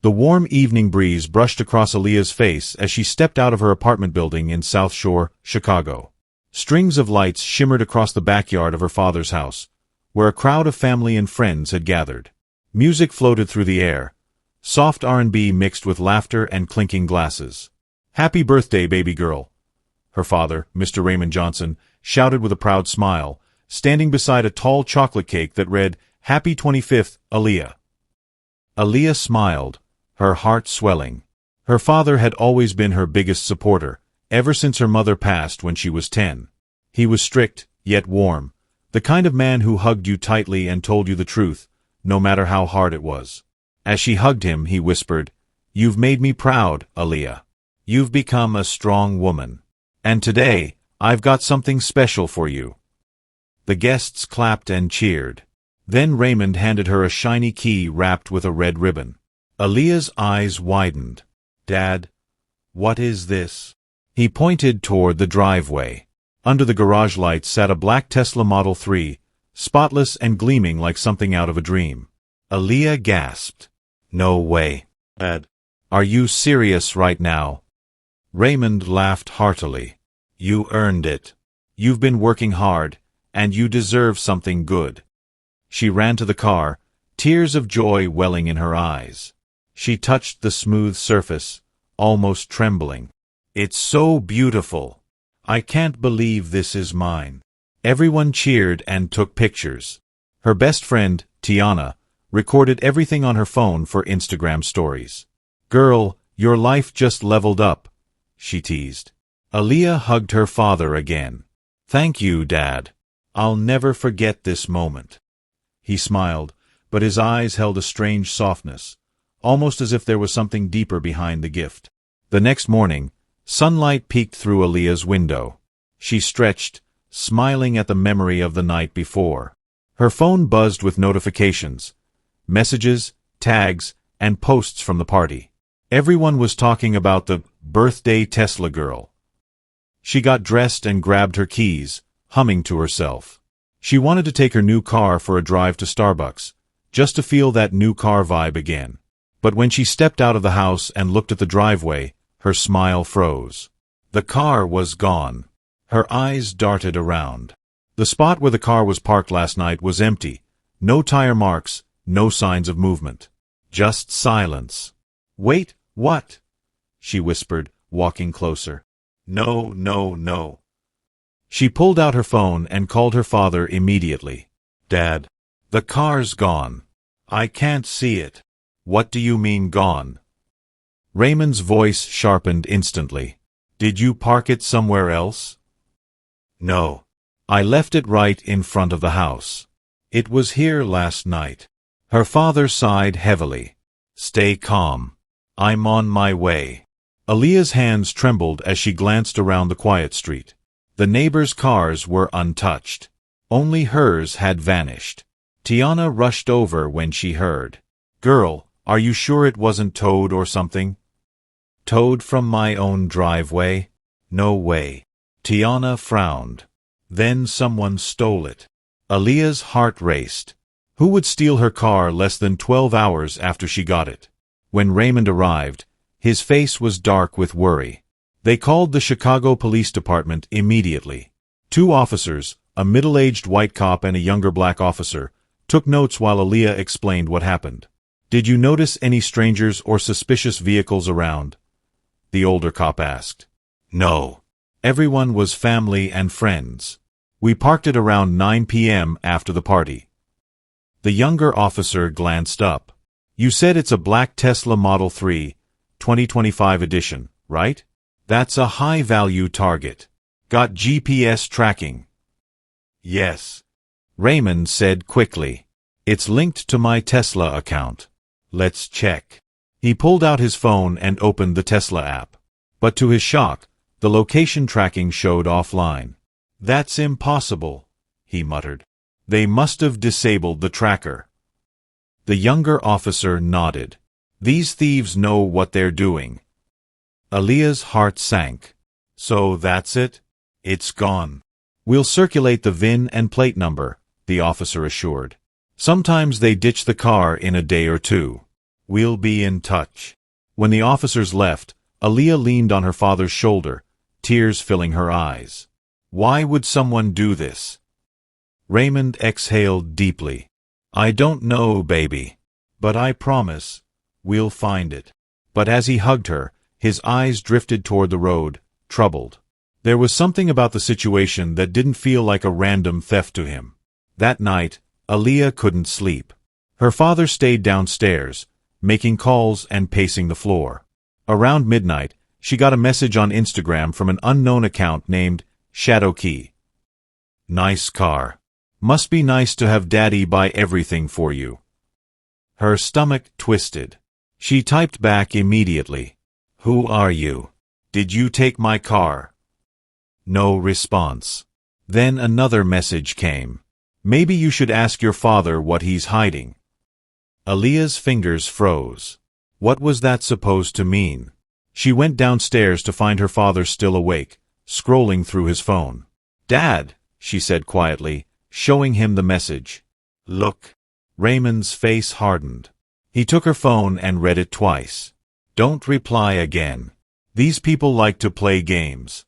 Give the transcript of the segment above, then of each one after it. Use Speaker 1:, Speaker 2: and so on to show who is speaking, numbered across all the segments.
Speaker 1: The warm evening breeze brushed across Aaliyah's face as she stepped out of her apartment building in South Shore, Chicago. Strings of lights shimmered across the backyard of her father's house, where a crowd of family and friends had gathered. Music floated through the air, soft R&B mixed with laughter and clinking glasses. "Happy birthday, baby girl," her father, Mr. Raymond Johnson, shouted with a proud smile, standing beside a tall chocolate cake that read, "Happy 25th, Aaliyah." Aaliyah smiled, her heart swelling. Her father had always been her biggest supporter, ever since her mother passed when she was 10. He was strict, yet warm, the kind of man who hugged you tightly and told you the truth, no matter how hard it was. As she hugged him, he whispered, "You've made me proud, Aaliyah. You've become a strong woman. And today, I've got something special for you." The guests clapped and cheered. Then Raymond handed her a shiny key wrapped with a red ribbon. Aaliyah's eyes widened. "Dad, what is this?" He pointed toward the driveway. Under the garage lights sat a black Tesla Model 3, spotless and gleaming like something out of a dream. Aaliyah gasped. "No way, Dad. Are you serious right now?" Raymond laughed heartily. "You earned it. You've been working hard, and you deserve something good." She ran to the car, tears of joy welling in her eyes. She touched the smooth surface, almost trembling. "It's so beautiful. I can't believe this is mine." Everyone cheered and took pictures. Her best friend, Tiana, recorded everything on her phone for Instagram stories. "Girl, your life just leveled up," she teased. Aaliyah hugged her father again. "Thank you, Dad. I'll never forget this moment." He smiled, but his eyes held a strange softness, almost as if there was something deeper behind the gift. The next morning, sunlight peeked through Aaliyah's window. She stretched, smiling at the memory of the night before. Her phone buzzed with notifications, messages, tags, and posts from the party. Everyone was talking about the birthday Tesla girl. She got dressed and grabbed her keys, humming to herself. She wanted to take her new car for a drive to Starbucks, just to feel that new car vibe again. But when she stepped out of the house and looked at the driveway, her smile froze. The car was gone. Her eyes darted around. The spot where the car was parked last night was empty. No tire marks, no signs of movement. Just silence. "Wait, what?" she whispered, walking closer. "No, no, no." She pulled out her phone and called her father immediately. "Dad, the car's gone. I can't see it." "What do you mean gone?" Raymond's voice sharpened instantly. "Did you park it somewhere else?" "No. I left it right in front of the house. It was here last night." Her father sighed heavily. "Stay calm. I'm on my way." Aaliyah's hands trembled as she glanced around the quiet street. The neighbors' cars were untouched. Only hers had vanished. Tiana rushed over when she heard. "Girl, are you sure it wasn't towed or something?" "Towed from my own driveway? No way." Tiana frowned. "Then someone stole it." Aaliyah's heart raced. Who would steal her car less than 12 hours after she got it? When Raymond arrived, his face was dark with worry. They called the Chicago Police Department immediately. 2 officers, a middle-aged white cop and a younger black officer, took notes while Aaliyah explained what happened. "Did you notice any strangers or suspicious vehicles around?" the older cop asked. "No. Everyone was family and friends. We parked it around 9 p.m. after the party." The younger officer glanced up. "You said it's a black Tesla Model 3, 2025 edition, right? That's a high-value target. Got GPS tracking?" "Yes," Raymond said quickly. "It's linked to my Tesla account. Let's check." He pulled out his phone and opened the Tesla app. But to his shock, the location tracking showed offline. "That's impossible," he muttered. "They must have disabled the tracker." The younger officer nodded. "These thieves know what they're doing." Aaliyah's heart sank. "So that's it? It's gone." "We'll circulate the VIN and plate number," the officer assured. "Sometimes they ditch the car in a day or two." We'll be in touch. When the officers left, Aaliyah leaned on her father's shoulder, tears filling her eyes. Why would someone do this? Raymond exhaled deeply. I don't know, baby. But I promise, we'll find it. But as he hugged her, his eyes drifted toward the road, troubled. There was something about the situation that didn't feel like a random theft to him. That night, Aaliyah couldn't sleep. Her father stayed downstairs, making calls and pacing the floor. Around midnight, she got a message on Instagram from an unknown account named Shadow Key. Nice car. Must be nice to have Daddy buy everything for you. Her stomach twisted. She typed back immediately. Who are you? Did you take my car? No response. Then another message came. Maybe you should ask your father what he's hiding. Aaliyah's fingers froze. What was that supposed to mean? She went downstairs to find her father still awake, scrolling through his phone. Dad, she said quietly, showing him the message. Look. Raymond's face hardened. He took her phone and read it twice. Don't reply again. These people like to play games.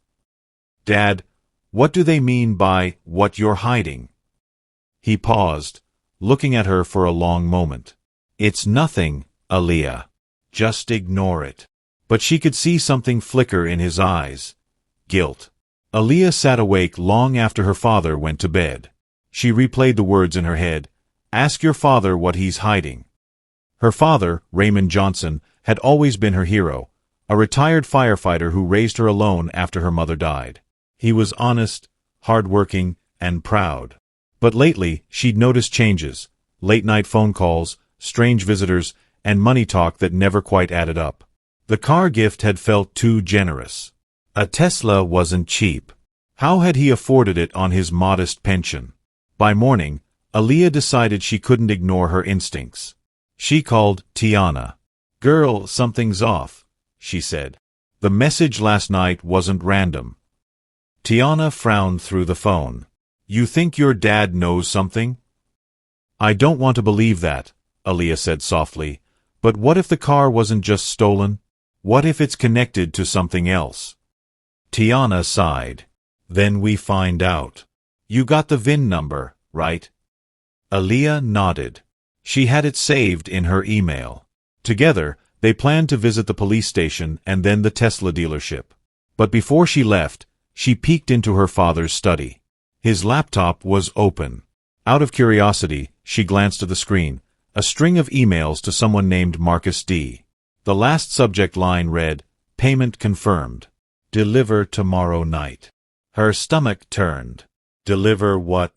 Speaker 1: Dad, what do they mean by what you're hiding? He paused, looking at her for a long moment. It's nothing, Aaliyah. Just ignore it. But she could see something flicker in his eyes. Guilt. Aaliyah sat awake long after her father went to bed. She replayed the words in her head. Ask your father what he's hiding. Her father, Raymond Johnson, had always been her hero, a retired firefighter who raised her alone after her mother died. He was honest, hard-working, and proud. But lately, she'd noticed changes. Late-night phone calls, strange visitors, and money talk that never quite added up. The car gift had felt too generous. A Tesla wasn't cheap. How had he afforded it on his modest pension? By morning, Aaliyah decided she couldn't ignore her instincts. She called Tiana. Girl, something's off, she said. The message last night wasn't random. Tiana frowned through the phone. You think your dad knows something? I don't want to believe that, Aaliyah said softly. But what if the car wasn't just stolen? What if it's connected to something else? Tiana sighed. Then we find out. You got the VIN number, right? Aaliyah nodded. She had it saved in her email. Together, they planned to visit the police station and then the Tesla dealership. But before she left, she peeked into her father's study. His laptop was open. Out of curiosity, she glanced at the screen, a string of emails to someone named Marcus D. The last subject line read, Payment confirmed. Deliver tomorrow night. Her stomach turned. Deliver what?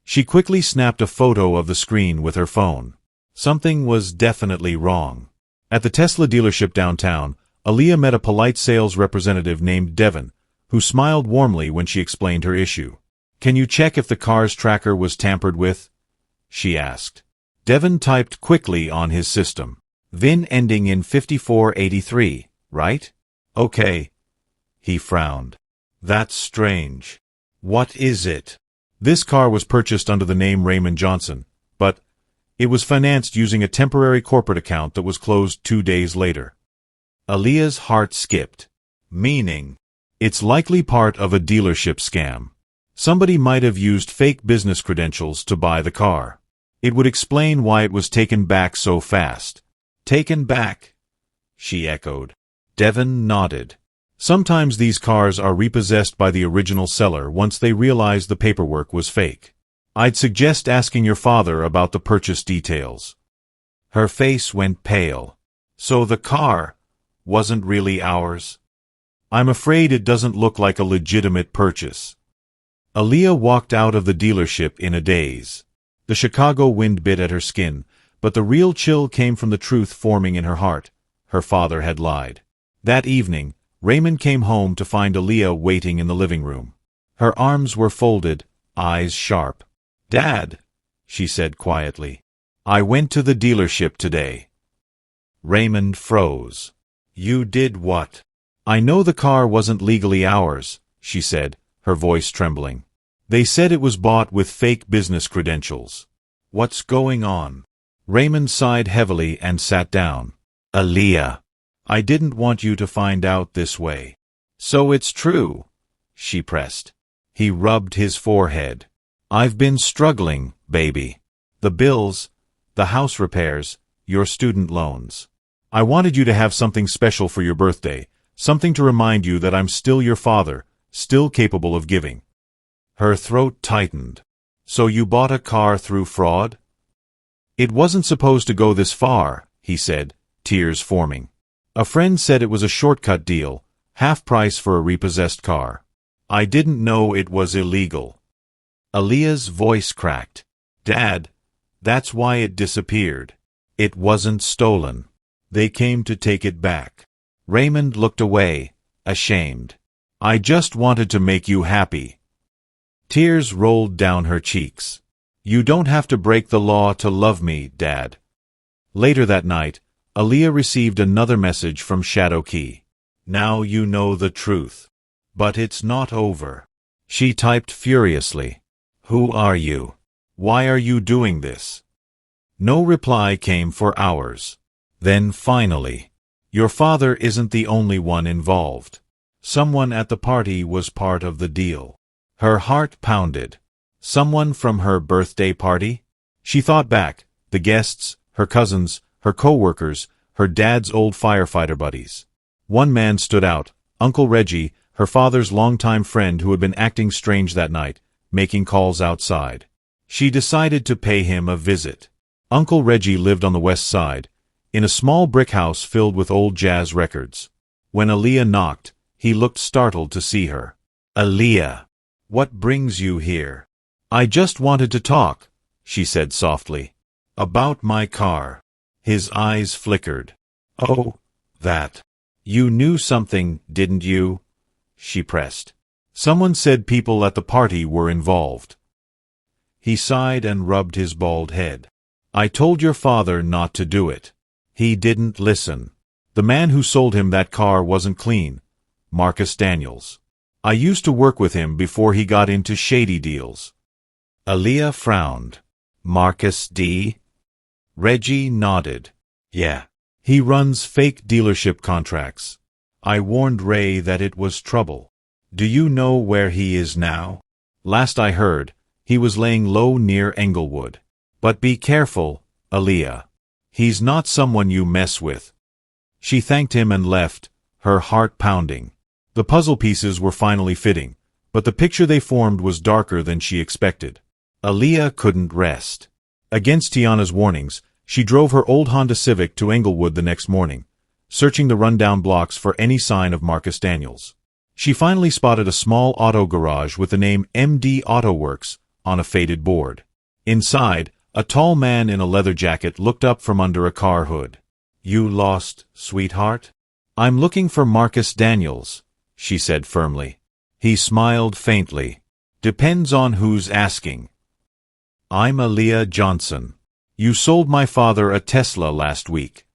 Speaker 1: She quickly snapped a photo of the screen with her phone. Something was definitely wrong. At the Tesla dealership downtown, Aaliyah met a polite sales representative named Devin, who smiled warmly when she explained her issue. Can you check if the car's tracker was tampered with? She asked. Devin typed quickly on his system. VIN ending in 5483, right? Okay. He frowned. That's strange. What is it? This car was purchased under the name Raymond Johnson, but it was financed using a temporary corporate account that was closed 2 days later. Aaliyah's heart skipped. Meaning, it's likely part of a dealership scam. Somebody might have used fake business credentials to buy the car. It would explain why it was taken back so fast. Taken back? She echoed. Devin nodded. Sometimes these cars are repossessed by the original seller once they realize the paperwork was fake. I'd suggest asking your father about the purchase details. Her face went pale. So the car wasn't really ours? I'm afraid it doesn't look like a legitimate purchase. Aaliyah walked out of the dealership in a daze. The Chicago wind bit at her skin, but the real chill came from the truth forming in her heart. Her father had lied. That evening, Raymond came home to find Aaliyah waiting in the living room. Her arms were folded, eyes sharp. Dad, she said quietly. I went to the dealership today. Raymond froze. You did what? I know the car wasn't legally ours, she said, her voice trembling. They said it was bought with fake business credentials. What's going on? Raymond sighed heavily and sat down. Aaliyah, I didn't want you to find out this way. So it's true, she pressed. He rubbed his forehead. I've been struggling, baby. The bills, the house repairs, your student loans. I wanted you to have something special for your birthday, something to remind you that I'm still your father, still capable of giving. Her throat tightened. So you bought a car through fraud? It wasn't supposed to go this far, he said, tears forming. A friend said it was a shortcut deal, half price for a repossessed car. I didn't know it was illegal. Aaliyah's voice cracked. Dad, that's why it disappeared. It wasn't stolen. They came to take it back. Raymond looked away, ashamed. I just wanted to make you happy. Tears rolled down her cheeks. You don't have to break the law to love me, Dad. Later that night, Aaliyah received another message from Shadow Key. Now you know the truth. But it's not over. She typed furiously. Who are you? Why are you doing this? No reply came for hours. Then finally, your father isn't the only one involved. Someone at the party was part of the deal. Her heart pounded. Someone from her birthday party? She thought back, the guests, her cousins, her co-workers, her dad's old firefighter buddies. One man stood out, Uncle Reggie, her father's longtime friend who had been acting strange that night, making calls outside. She decided to pay him a visit. Uncle Reggie lived on the west side, in a small brick house filled with old jazz records. When Aaliyah knocked, he looked startled to see her. Aaliyah, what brings you here? I just wanted to talk, she said softly. About my car. His eyes flickered. Oh, that. You knew something, didn't you? She pressed. Someone said people at the party were involved. He sighed and rubbed his bald head. I told your father not to do it. He didn't listen. The man who sold him that car wasn't clean. Marcus Daniels. I used to work with him before he got into shady deals. Aaliyah frowned. Marcus D? Reggie nodded. Yeah. He runs fake dealership contracts. I warned Ray that it was trouble. Do you know where he is now? Last I heard, he was laying low near Englewood. But be careful, Aaliyah. He's not someone you mess with. She thanked him and left, her heart pounding. The puzzle pieces were finally fitting, but the picture they formed was darker than she expected. Aaliyah couldn't rest. Against Tiana's warnings, she drove her old Honda Civic to Englewood the next morning, searching the rundown blocks for any sign of Marcus Daniels. She finally spotted a small auto garage with the name MD Auto Works on a faded board. Inside, a tall man in a leather jacket looked up from under a car hood. You lost, sweetheart? I'm looking for Marcus Daniels, she said firmly. He smiled faintly. Depends on who's asking. I'm Aaliyah Johnson. You sold my father a Tesla last week.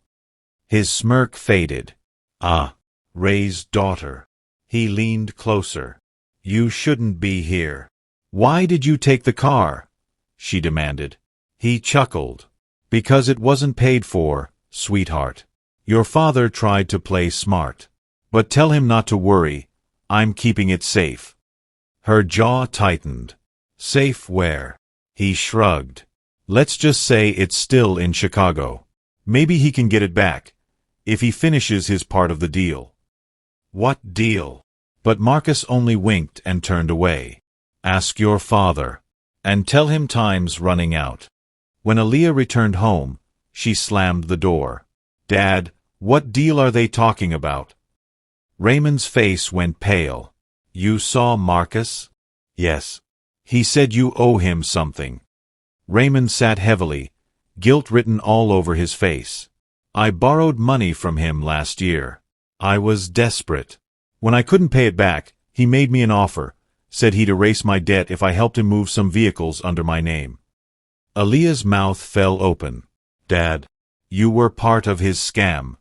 Speaker 1: His smirk faded. Ah, Ray's daughter. He leaned closer. You shouldn't be here. Why did you take the car? She demanded. He chuckled. Because it wasn't paid for, sweetheart. Your father tried to play smart. But tell him not to worry. I'm keeping it safe. Her jaw tightened. Safe where? He shrugged. Let's just say it's still in Chicago. Maybe he can get it back, if he finishes his part of the deal. What deal? But Marcus only winked and turned away. Ask your father. And tell him time's running out. When Aaliyah returned home, she slammed the door. Dad, what deal are they talking about? Raymond's face went pale. You saw Marcus? Yes. He said you owe him something. Raymond sat heavily, guilt written all over his face. I borrowed money from him last year. I was desperate. When I couldn't pay it back, he made me an offer, said he'd erase my debt if I helped him move some vehicles under my name. Aaliyah's mouth fell open. Dad, you were part of his scam.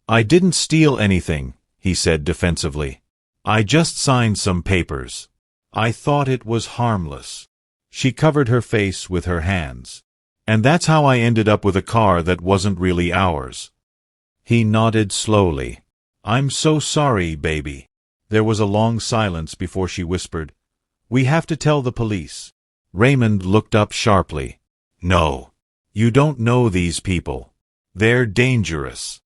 Speaker 1: I didn't steal anything, he said defensively. I just signed some papers. I thought it was harmless. She covered her face with her hands. And that's how I ended up with a car that wasn't really ours. He nodded slowly. I'm so sorry, baby. There was a long silence before she whispered, We have to tell the police. Raymond looked up sharply. No. You don't know these people. They're dangerous.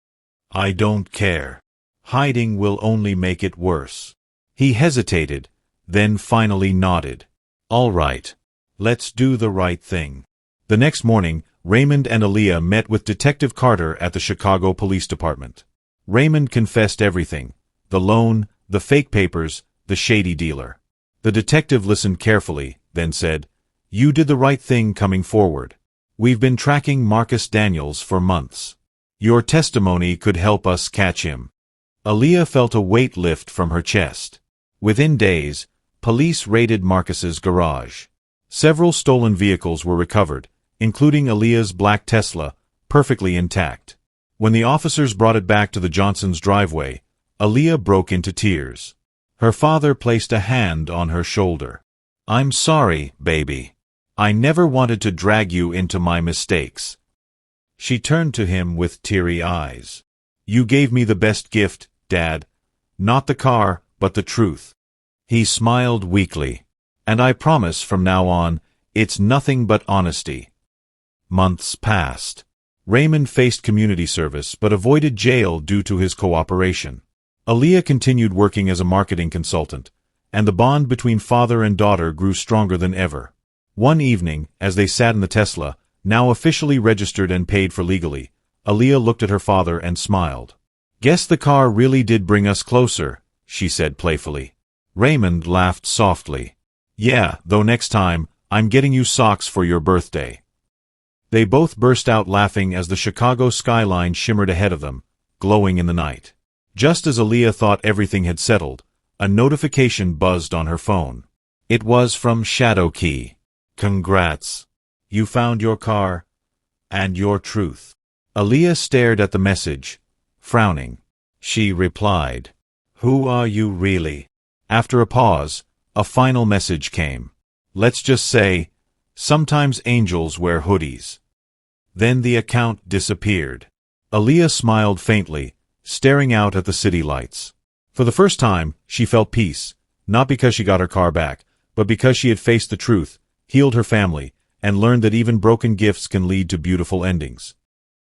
Speaker 1: I don't care. Hiding will only make it worse. He hesitated, then finally nodded. All right. Let's do the right thing. The next morning, Raymond and Aaliyah met with Detective Carter at the Chicago Police Department. Raymond confessed everything: the loan, the fake papers, the shady dealer. The detective listened carefully, then said, You did the right thing coming forward. We've been tracking Marcus Daniels for months. Your testimony could help us catch him. Aaliyah felt a weight lift from her chest. Within days, police raided Marcus's garage. Several stolen vehicles were recovered, including Aaliyah's black Tesla, perfectly intact. When the officers brought it back to the Johnsons' driveway, Aaliyah broke into tears. Her father placed a hand on her shoulder. I'm sorry, baby. I never wanted to drag you into my mistakes. She turned to him with teary eyes. You gave me the best gift, Dad. Not the car, but the truth. He smiled weakly. And I promise from now on, it's nothing but honesty. Months passed. Raymond faced community service but avoided jail due to his cooperation. Aaliyah continued working as a marketing consultant, and the bond between father and daughter grew stronger than ever. One evening, as they sat in the Tesla, now officially registered and paid for legally, Aaliyah looked at her father and smiled. Guess the car really did bring us closer, she said playfully. Raymond laughed softly. Yeah, though next time, I'm getting you socks for your birthday. They both burst out laughing as the Chicago skyline shimmered ahead of them, glowing in the night. Just as Aaliyah thought everything had settled, a notification buzzed on her phone. It was from Shadow Key. Congrats. You found your car and your truth. Aaliyah stared at the message, frowning. She replied, Who are you really? After a pause, a final message came. Let's just say, sometimes angels wear hoodies. Then the account disappeared. Aaliyah smiled faintly, staring out at the city lights. For the first time, she felt peace, not because she got her car back, but because she had faced the truth, healed her family, and learned that even broken gifts can lead to beautiful endings.